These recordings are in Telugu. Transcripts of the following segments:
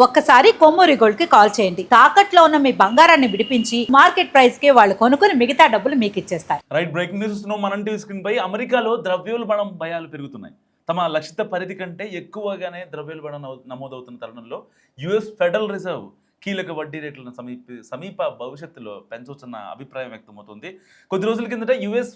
ఒక్కసారి కొమ్మూరి గోల్డ్ కి కాల్ చేయండి. తాకట్లో ఉన్న మీ బంగారాన్ని విడిపించి మార్కెట్ ప్రైస్ కి వాళ్ళు కొనుక్కుని మిగతా డబ్బులు మీకు ఇచ్చేస్తారు. రైట్, బ్రేకింగ్ న్యూస్ మనం టీవీ స్క్రీన్ పై అమెరికాలో ద్రవ్యోల్బణం భయాలు పెరుగుతున్నాయి. తమ లక్షిత పరిధి కంటే ఎక్కువగానే ద్రవ్యోల్బణం నమోదవుతున్న తరుణంలో యుఎస్ ఫెడరల్ రిజర్వ్ కీలక వడ్డీ రేట్లను సమీప భవిష్యత్తులో పెంచవచ్చన్న అభిప్రాయం వ్యక్తమవుతుంది. కొద్ది రోజుల కిందట యుఎస్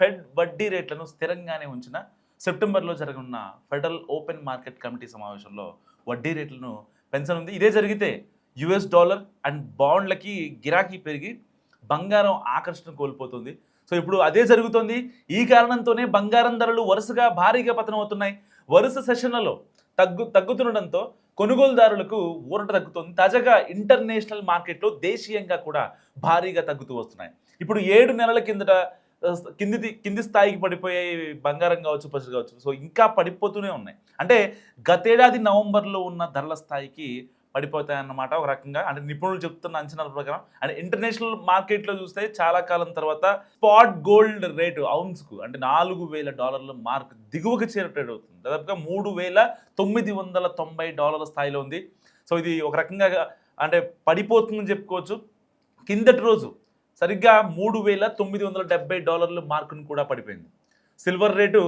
ఫెడ్ వడ్డీ రేట్లను స్థిరంగానే ఉంచిన సెప్టెంబర్లో జరగనున్న ఫెడరల్ ఓపెన్ మార్కెట్ కమిటీ సమావేశంలో వడ్డీ రేట్లను పెంచనుంది. ఇదే జరిగితే యుఎస్ డాలర్ అండ్ బాండ్లకి గిరాకీ పెరిగి బంగారం ఆకర్షణ కోల్పోతుంది. సో ఇప్పుడు అదే జరుగుతోంది. ఈ కారణంతోనే బంగారం ధరలు వరుసగా భారీగా పతనమవుతున్నాయి. వరుస సెషన్లలో తగ్గుతుండడంతో కొనుగోలుదారులకు ఊరట తగ్గుతుంది. తాజాగా ఇంటర్నేషనల్ మార్కెట్లో దేశీయంగా కూడా భారీగా తగ్గుతూ వస్తున్నాయి. ఇప్పుడు 7 నెలల కిందట కింది స్థాయికి పడిపోయే బంగారం కావచ్చు, పసుపు కావచ్చు. సో ఇంకా పడిపోతూనే ఉన్నాయి. అంటే గతేడాది నవంబర్లో ఉన్న ధరల స్థాయికి పడిపోతాయన్నమాట ఒక రకంగా. అంటే నిపుణులు చెప్తున్న అంచనాల ప్రకారం. అంటే ఇంటర్నేషనల్ మార్కెట్లో చూస్తే చాలా కాలం తర్వాత స్పాట్ గోల్డ్ రేటు ఔన్స్కు అంటే $4,000 మార్క్ దిగువకు ట్రేడ్ అవుతుంది. దాదాపుగా $3,990 స్థాయిలో ఉంది. సో ఇది ఒక రకంగా అంటే పడిపోతుందని చెప్పుకోవచ్చు. కిందటి రోజు సరిగ్గా $3,970 మార్కును కూడా పడిపోయింది. సిల్వర్ రేటు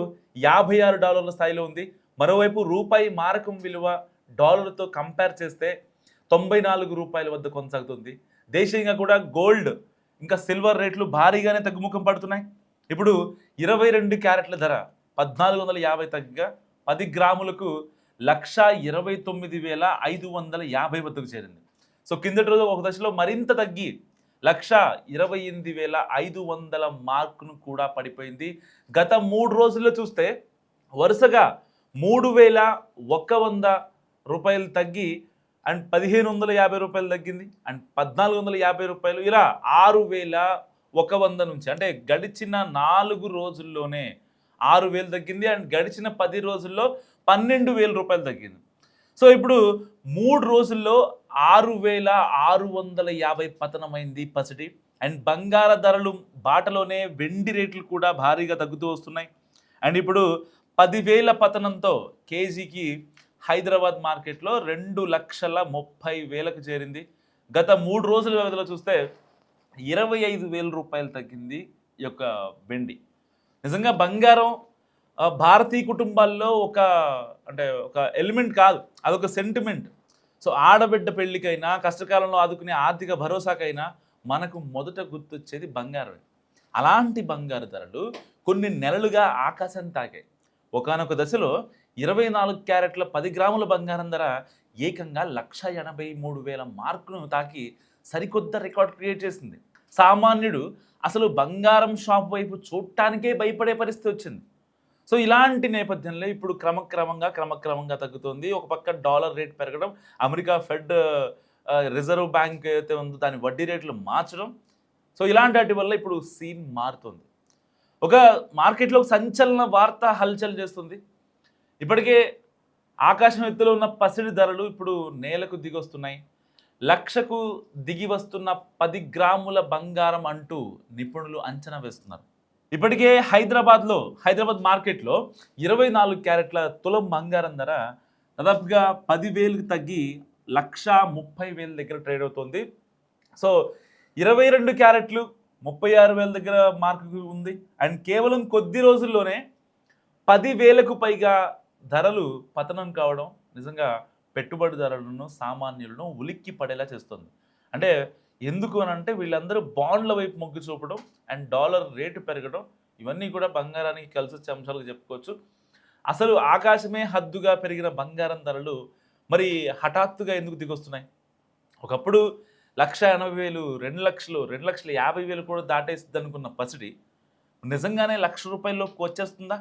$56 స్థాయిలో ఉంది. మరోవైపు రూపాయి మారకం విలువ డాలర్తో కంపేర్ చేస్తే $94 వద్ద కొనసాగుతుంది. దేశీయంగా కూడా గోల్డ్ ఇంకా సిల్వర్ రేట్లు భారీగానే తగ్గుముఖం పడుతున్నాయి. ఇప్పుడు 22 క్యారెట్ల ధర 1,450 తగ్గగా 10 గ్రాములకు 1,29,550 వద్దకు చేరింది. సో కిందటి రోజు ఒక దశలో మరింత తగ్గి 1,28,500 మార్కును కూడా పడిపోయింది. గత 3 రోజుల్లో చూస్తే వరుసగా $3,100 తగ్గి అండ్ $1,550 తగ్గింది అండ్ $1,450 ఇలా 6,100 నుంచి అంటే గడిచిన 4 రోజుల్లోనే 6,000 తగ్గింది అండ్ గడిచిన 10 రోజుల్లో $12,000 తగ్గింది. సో ఇప్పుడు 3 రోజుల్లో 6,650 పతనమైంది పసిడి. అండ్ బంగార ధరలు బాటలోనే వెండి రేట్లు కూడా భారీగా తగ్గుతూ వస్తున్నాయి. అండ్ ఇప్పుడు 10,000 పతనంతో కేజీకి హైదరాబాద్ మార్కెట్లో 2,30,000కు చేరింది. గత 3 రోజుల వ్యవధిలో చూస్తే $25,000 తగ్గింది ఈ యొక్క వెండి. నిజంగా బంగారం భారతీయ కుటుంబాల్లో ఒక ఎలిమెంట్ కాదు, అదొక సెంటిమెంట్. సో ఆడబిడ్డ పెళ్ళికైనా కష్టకాలంలో ఆదుకునే ఆర్థిక భరోసాకైనా మనకు మొదట గుర్తొచ్చేది బంగారమే. అలాంటి బంగారు ధరలు కొన్ని నెలలుగా ఆకాశం తాకాయి. ఒకానొక దశలో 24 క్యారెట్ల 10 గ్రాముల బంగారం ధర ఏకంగా 1,83,000 మార్కును తాకి సరికొత్త రికార్డ్ క్రియేట్ చేసింది. సామాన్యుడు అసలు బంగారం షాప్ వైపు చూడటానికే భయపడే పరిస్థితి వచ్చింది. సో ఇలాంటి నేపథ్యంలో ఇప్పుడు క్రమక్రమంగా తగ్గుతుంది. ఒక పక్క డాలర్ రేట్ పెరగడం, అమెరికా ఫెడ్ రిజర్వ్ బ్యాంక్ ఏదైతే ఉందో దాని వడ్డీ రేట్లు మార్చడం. సో ఇలాంటి వాటి వల్ల ఇప్పుడు సీన్ మారుతుంది. ఒక మార్కెట్లో సంచలన వార్త హల్చల్ చేస్తుంది. ఇప్పటికే ఆకాశం ఎత్తులో ఉన్న పసిడి ధరలు ఇప్పుడు నేలకు దిగొస్తున్నాయి. 1,00,000కు దిగి వస్తున్న 10 గ్రాముల బంగారం అంటూ నిపుణులు అంచనా వేస్తున్నారు. ఇప్పటికే హైదరాబాద్ మార్కెట్లో 24 క్యారెట్ల తులం బంగారం ధర దాదాపుగా 10,000కి తగ్గి 1,30,000 దగ్గర ట్రేడ్ అవుతుంది. సో 22 క్యారెట్లు 36,000 దగ్గర మార్కు ఉంది. అండ్ కేవలం కొద్ది రోజుల్లోనే 10,000కు పైగా ధరలు పతనం కావడం నిజంగా పెట్టుబడిదారులను సామాన్యులను ఉలిక్కి పడేలా చేస్తుంది. అంటే ఎందుకు అని అంటే వీళ్ళందరూ బాండ్ల వైపు మొగ్గు చూపడం అండ్ డాలర్ రేటు పెరగడం ఇవన్నీ కూడా బంగారానికి కలిసి వచ్చే అంశాలుగా చెప్పుకోవచ్చు. అసలు ఆకాశమే హద్దుగా పెరిగిన బంగారం ధరలు మరి హఠాత్తుగా ఎందుకు దిగొస్తున్నాయి? ఒకప్పుడు 1,80,000, 2,00,000, 2,50,000 కూడా దాటేస్తుంది అనుకున్న పసిడి నిజంగానే ₹1,00,000లోకి వచ్చేస్తుందా?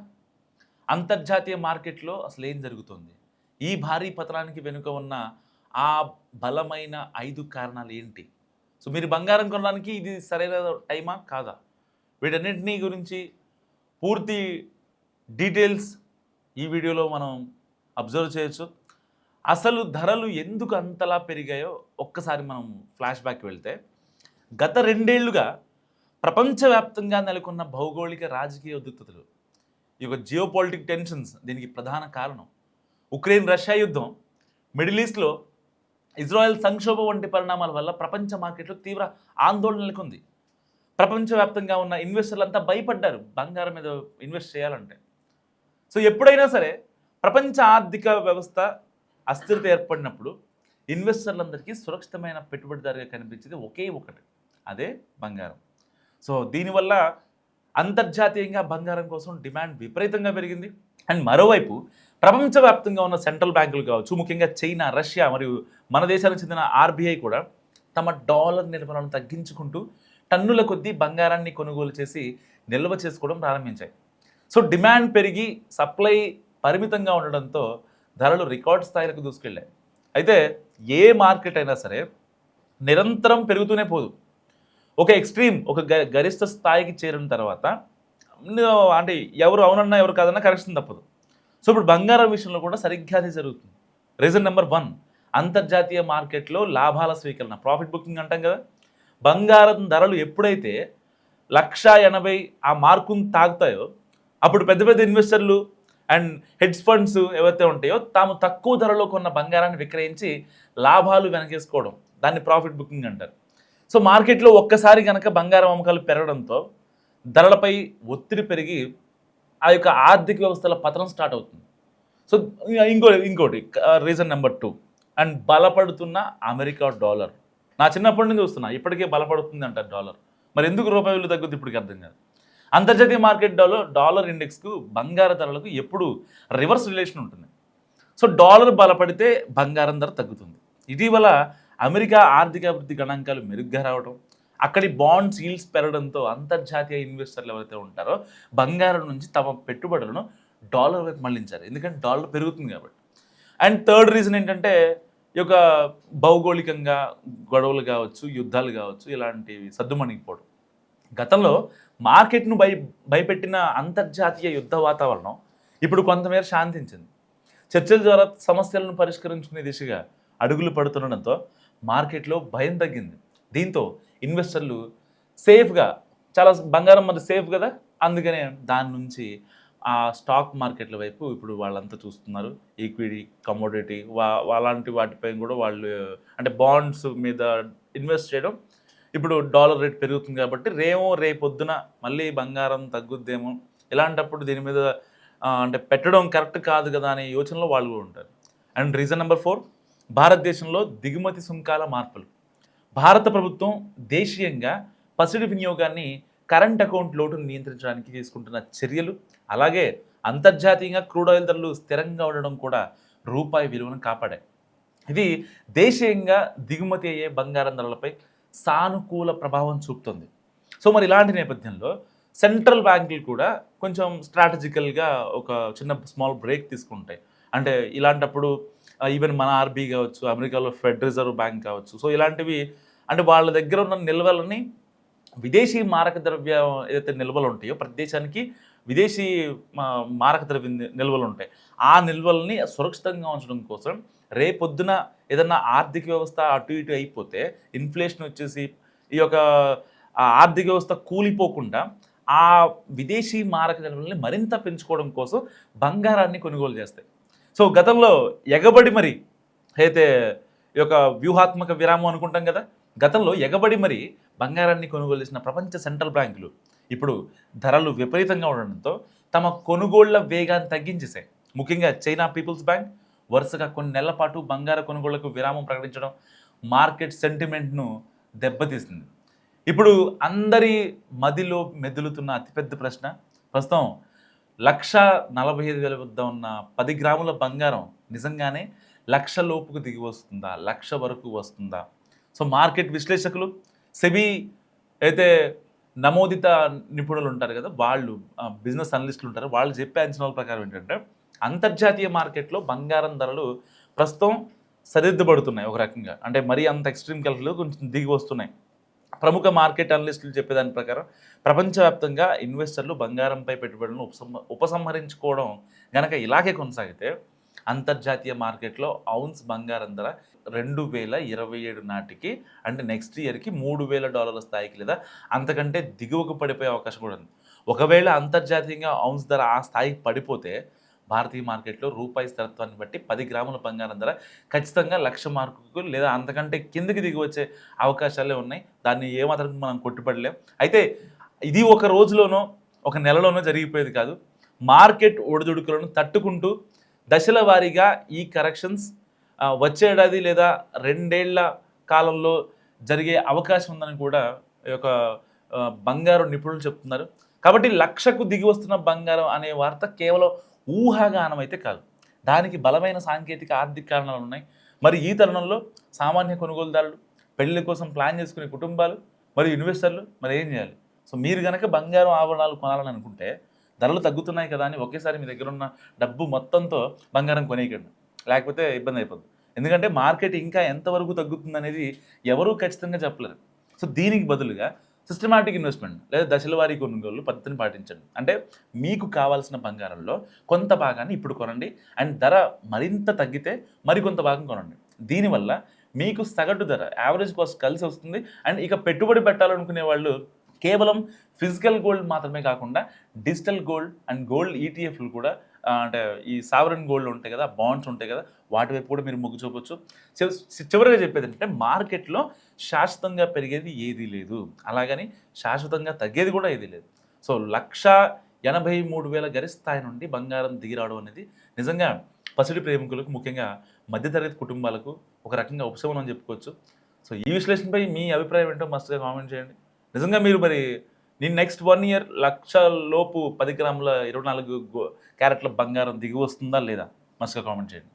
అంతర్జాతీయ మార్కెట్లో అసలు ఏం జరుగుతుంది? ఈ భారీ పతనానికి వెనుక ఉన్న ఆ బలమైన 5 కారణాలు ఏంటి? సో మీరు బంగారం కొనడానికి ఇది సరైన టైమా కాదా? వీటన్నింటినీ గురించి పూర్తి డీటెయిల్స్ ఈ వీడియోలో మనం అబ్జర్వ్ చేయొచ్చు. అసలు ధరలు ఎందుకు అంతలా పెరిగాయో ఒక్కసారి మనం ఫ్లాష్ బ్యాక్ వెళ్తే గత 2 ఏళ్లుగా ప్రపంచవ్యాప్తంగా నెలకొన్న భౌగోళిక రాజకీయ ఉద్రిక్తతలు, ఈ యొక్క జియోపాలిటిక్ టెన్షన్స్ దీనికి ప్రధాన కారణం. ఉక్రెయిన్ రష్యా యుద్ధం, మిడిల్ ఈస్ట్లో ఇజ్రాయెల్ సంక్షోభం వంటి పరిణామాల వల్ల ప్రపంచ మార్కెట్లో తీవ్ర ఆందోళన నెలకొంది. ప్రపంచవ్యాప్తంగా ఉన్న ఇన్వెస్టర్లు అంతా భయపడ్డారు బంగారం మీద ఇన్వెస్ట్ చేయాలంటే. సో ఎప్పుడైనా సరే ప్రపంచ ఆర్థిక వ్యవస్థ అస్థిరత ఏర్పడినప్పుడు ఇన్వెస్టర్లందరికీ సురక్షితమైన పెట్టుబడిదారుగా కనిపించేది ఒకే ఒకటి, అదే బంగారం. సో దీనివల్ల అంతర్జాతీయంగా బంగారం కోసం డిమాండ్ విపరీతంగా పెరిగింది. అండ్ మరోవైపు ప్రపంచవ్యాప్తంగా ఉన్న సెంట్రల్ బ్యాంకులు కావచ్చు, ముఖ్యంగా చైనా, రష్యా మరియు మన దేశానికి చెందిన ఆర్బీఐ కూడా తమ డాలర్ నిల్వలను తగ్గించుకుంటూ టన్నుల కొద్దీ బంగారాన్ని కొనుగోలు చేసి నిల్వ చేసుకోవడం ప్రారంభించాయి. సో డిమాండ్ పెరిగి సప్లై పరిమితంగా ఉండడంతో ధరలు రికార్డ్ స్థాయిలకు దూసుకెళ్ళాయి. అయితే ఏ మార్కెట్ అయినా సరే నిరంతరం పెరుగుతూనే పోదు. ఒక ఎక్స్ట్రీమ్, ఒక గరిష్ట స్థాయికి చేరిన తర్వాత అంటే ఎవరు అవునన్నా ఎవరు కాదన్నా కరెక్షన్ తప్పదు. సో ఇప్పుడు బంగారం విషయంలో కూడా సరిగ్గా అదే జరుగుతుంది. రీజన్ నెంబర్ 1, అంతర్జాతీయ మార్కెట్లో లాభాల స్వీకరణ, ప్రాఫిట్ బుకింగ్ అంటాం కదా. బంగారం ధరలు ఎప్పుడైతే 1,80,000 ఆ మార్కును తాగుతాయో అప్పుడు పెద్ద పెద్ద ఇన్వెస్టర్లు అండ్ హెడ్జ్ ఫండ్స్ ఏవైతే ఉంటాయో తాము తక్కువ ధరలో కొన్న బంగారాన్ని విక్రయించి లాభాలు వెనకేసుకోవడం, దాన్ని ప్రాఫిట్ బుకింగ్ అంటారు. సో మార్కెట్లో ఒక్కసారి కనుక బంగారం అమ్మకాలు పెరగడంతో ధరలపై ఒత్తిడి పెరిగి ఆ యొక్క ఆర్థిక వ్యవస్థల పతనం స్టార్ట్ అవుతుంది. సో ఇంకోటి రీజన్ నెంబర్ 2, అండ్ బలపడుతున్న అమెరికా డాలర్. నా చిన్నప్పటి నుంచి చూస్తున్నా, ఇప్పటికే బలపడుతుంది అంటారు డాలర్. మరి ఎందుకు రూపాయి విలువ తగ్గుద్ది ఇప్పటికి అర్థం కాదు. అంతర్జాతీయ మార్కెట్లో డాలర్ ఇండెక్స్కు బంగారు ధరలకు ఎప్పుడు రివర్స్ రిలేషన్ ఉంటుంది. సో డాలర్ బలపడితే బంగారం ధర తగ్గుతుంది. ఇటీవల అమెరికా ఆర్థిక అభివృద్ధి గణాంకాలు మెరుగ్గా రావడం, అక్కడి బాండ్స్ ఈల్డ్స్ పెరగడంతో అంతర్జాతీయ ఇన్వెస్టర్లు ఎవరైతే ఉంటారో బంగారం నుంచి తమ పెట్టుబడులను డాలర్ వైపు మళ్లించారు. ఎందుకంటే డాలర్ పెరుగుతుంది కాబట్టి. అండ్ థర్డ్ రీజన్ ఏంటంటే ఈ యొక్క భౌగోళికంగా గొడవలు కావచ్చు, యుద్ధాలు కావచ్చు, ఇలాంటివి సద్దుమణిగిపోవడం. గతంలో మార్కెట్ను భయపెట్టిన అంతర్జాతీయ యుద్ధ వాతావరణం ఇప్పుడు కొంతమేర శాంతించింది. చర్చల ద్వారా సమస్యలను పరిష్కరించుకునే దిశగా అడుగులు పడుతుండడంతో మార్కెట్లో భయం తగ్గింది. దీంతో ఇన్వెస్టర్లు సేఫ్గా, చాలా బంగారం మరి సేఫ్ కదా, అందుకనే దాని నుంచి ఆ స్టాక్ మార్కెట్ల వైపు ఇప్పుడు వాళ్ళంతా చూస్తున్నారు. ఈక్విటీ, కమోడిటీ అలాంటి వాటిపై కూడా వాళ్ళు అంటే బాండ్స్ మీద ఇన్వెస్ట్ చేయడం. ఇప్పుడు డాలర్ రేట్ పెరుగుతుంది కాబట్టి రేపొద్దున మళ్ళీ బంగారం తగ్గుద్దేమో, ఇలాంటప్పుడు దీని మీద అంటే పెట్టడం కరెక్ట్ కాదు కదా అనే యోచనలో వాళ్ళు కూడా ఉంటారు. అండ్ రీజన్ నెంబర్ 4, భారతదేశంలో దిగుమతి సుంకాల మార్పులు. భారత ప్రభుత్వం దేశీయంగా పసిడి వినియోగాన్ని, కరెంట్ అకౌంట్ లోటును నియంత్రించడానికి తీసుకుంటున్న చర్యలు, అలాగే అంతర్జాతీయంగా క్రూడ్ ఆయిల్ ధరలు స్థిరంగా ఉండడం కూడా రూపాయి విలువను కాపాడాయి. ఇది దేశీయంగా దిగుమతి అయ్యే బంగారం ధరలపై సానుకూల ప్రభావం చూపుతుంది. సో మరి ఇలాంటి నేపథ్యంలో సెంట్రల్ బ్యాంకులు కూడా కొంచెం స్ట్రాటజికల్గా ఒక చిన్న స్మాల్ బ్రేక్ తీసుకుంటాయి. అంటే ఇలాంటప్పుడు ఈవెన్ మన ఆర్బీ కావచ్చు, అమెరికాలో ఫెడ్ రిజర్వ్ బ్యాంక్ కావచ్చు, సో ఇలాంటివి అంటే వాళ్ళ దగ్గర ఉన్న నిల్వలని విదేశీ మారక ద్రవ్యం ఏదైతే నిల్వలు ఉంటాయో, ప్రతి దేశానికి విదేశీ మారక ద్రవ్య నిల్వలు ఉంటాయి. ఆ నిల్వల్ని సురక్షితంగా ఉంచడం కోసం రేపొద్దున ఏదన్నా ఆర్థిక వ్యవస్థ అటు ఇటు అయిపోతే, ఇన్ఫ్లేషన్ వచ్చేసి ఈ యొక్క ఆర్థిక వ్యవస్థ కూలిపోకుండా ఆ విదేశీ మారక నిల్వల్ని మరింత పెంచుకోవడం కోసం బంగారాన్ని కొనుగోలు చేస్తాయి. సో గతంలో ఎగబడి మరి అయితే ఈ యొక్క వ్యూహాత్మక విరామం అనుకుంటాం కదా, గతంలో ఎగబడి మరి బంగారాన్ని కొనుగోలు చేసిన ప్రపంచ సెంట్రల్ బ్యాంకులు ఇప్పుడు ధరలు విపరీతంగా ఉండడంతో తమ కొనుగోళ్ల వేగాన్ని తగ్గించేశాయి. ముఖ్యంగా చైనా పీపుల్స్ బ్యాంక్ వరుసగా కొన్ని నెలల పాటు బంగార కొనుగోళ్లకు విరామం ప్రకటించడం మార్కెట్ సెంటిమెంట్ను దెబ్బతీస్తుంది. ఇప్పుడు అందరి మదిలో మెదులుతున్న అతిపెద్ద ప్రశ్న, ప్రస్తుతం 1,45,000 వద్ద ఉన్న 10 గ్రాముల బంగారం నిజంగానే 1,00,000 లోపుకు దిగి వస్తుందా, 1,00,000 వరకు వస్తుందా? సో మార్కెట్ విశ్లేషకులు, సెబీ అయితే నమోదిత నిపుణులు ఉంటారు కదా, వాళ్ళు బిజినెస్ అనలిస్టులు ఉంటారు, వాళ్ళు చెప్పే అంచనాల ప్రకారం ఏంటంటే అంతర్జాతీయ మార్కెట్లో బంగారం ధరలు ప్రస్తుతం సరిదిద్దబడుతున్నాయి ఒక రకంగా. అంటే మరీ అంత ఎక్స్ట్రీమ్ కలర్లో కొంచెం దిగి వస్తున్నాయి. ప్రముఖ మార్కెట్ అనలిస్టులు చెప్పేదాని ప్రకారం ప్రపంచవ్యాప్తంగా ఇన్వెస్టర్లు బంగారంపై పెట్టుబడులను ఉపసంహరించుకోవడం గనక ఇలాగే కొనసాగితే అంతర్జాతీయ మార్కెట్లో ఔన్స్ బంగారం ధర 2027 నాటికి అంటే నెక్స్ట్ ఇయర్కి $3,000 స్థాయికి లేదా అంతకంటే దిగువకు పడిపోయే అవకాశం కూడా ఉంది. ఒకవేళ అంతర్జాతీయంగా ఔన్స్ ధర ఆ స్థాయికి పడిపోతే భారతీయ మార్కెట్లో రూపాయి స్థిరత్వాన్ని బట్టి 10 గ్రాముల బంగారం ధర ఖచ్చితంగా 1,00,000 మార్కుకు లేదా అంతకంటే కిందకి దిగి వచ్చే అవకాశాలే ఉన్నాయి. దాన్ని ఏమాత్రం మనం కొట్టుపడలేం. అయితే ఇది ఒక రోజులోనో ఒక నెలలోనో జరిగిపోయేది కాదు. మార్కెట్ ఒడిదుడుకులను తట్టుకుంటూ దశల వారీగా ఈ కరెక్షన్స్ వచ్చే ఏడాది లేదా 2 ఏళ్ల కాలంలో జరిగే అవకాశం ఉందని కూడా ఈ యొక్క బంగారు నిపుణులు చెప్తున్నారు. కాబట్టి 1,00,000కు దిగి వస్తున్న బంగారం అనే వార్త కేవలం ఊహాగానం అయితే కాదు. దానికి బలమైన సాంకేతిక ఆర్థిక కారణాలు ఉన్నాయి. మరి ఈ తరుణంలో సామాన్య కొనుగోలుదారులు, పెళ్లి కోసం ప్లాన్ చేసుకునే కుటుంబాలు మరియు ఇన్వెస్టర్లు మరి ఏం చేయాలి? సో మీరు కనుక బంగారం ఆభరణాలు కొనాలని అనుకుంటే ధరలు తగ్గుతున్నాయి కదా అని ఒకేసారి మీ దగ్గర ఉన్న డబ్బు మొత్తంతో బంగారం కొనేయకండి, లేకపోతే ఇబ్బంది అయిపోతుంది. ఎందుకంటే మార్కెట్ ఇంకా ఎంతవరకు తగ్గుతుంది అనేది ఎవరూ ఖచ్చితంగా చెప్పలేరు. సో దీనికి బదులుగా సిస్టమాటిక్ ఇన్వెస్ట్మెంట్ లేదా దశల వారీ కొనుగోలు పద్ధతిని పాటించండి. అంటే మీకు కావాల్సిన బంగారంలో కొంత భాగాన్ని ఇప్పుడు కొనండి అండ్ ధర మరింత తగ్గితే మరికొంత భాగం కొనండి. దీనివల్ల మీకు సగటు ధర యావరేజ్ కాస్ట్ కలిసి వస్తుంది. అండ్ ఇక పెట్టుబడి పెట్టాలనుకునే వాళ్ళు కేవలం ఫిజికల్ గోల్డ్ మాత్రమే కాకుండా డిజిటల్ గోల్డ్ అండ్ గోల్డ్ ఈటీఎఫ్లు కూడా అంటే ఈ సావరెన్ గోల్డ్ ఉంటాయి కదా, బాండ్స్ ఉంటాయి కదా, వాటి వైపు కూడా మీరు మొగ్గు చూపొచ్చు. చివరిగా చెప్పేది ఏంటంటే మార్కెట్లో శాశ్వతంగా పెరిగేది ఏదీ లేదు, అలాగని శాశ్వతంగా తగ్గేది కూడా ఏదీ లేదు. సో 1,83,000 గరిస్థాయి నుండి బంగారం దిగిరావడం అనేది నిజంగా పసిడి ప్రేమికులకు, ముఖ్యంగా మధ్యతరగతి కుటుంబాలకు ఒక రకంగా ఉపశమనం చెప్పుకోవచ్చు. సో ఈ విశ్లేషణపై మీ అభిప్రాయం ఏంటో మస్తుగా కామెంట్ చేయండి. నిజంగా మీరు మరి నేను నెక్స్ట్ 1 ఇయర్ 1,00,000 లోపు 10 గ్రాముల 24 క్యారెట్ల బంగారం దిగి వస్తుందా లేదా మస్తుగా కామెంట్ చేయండి.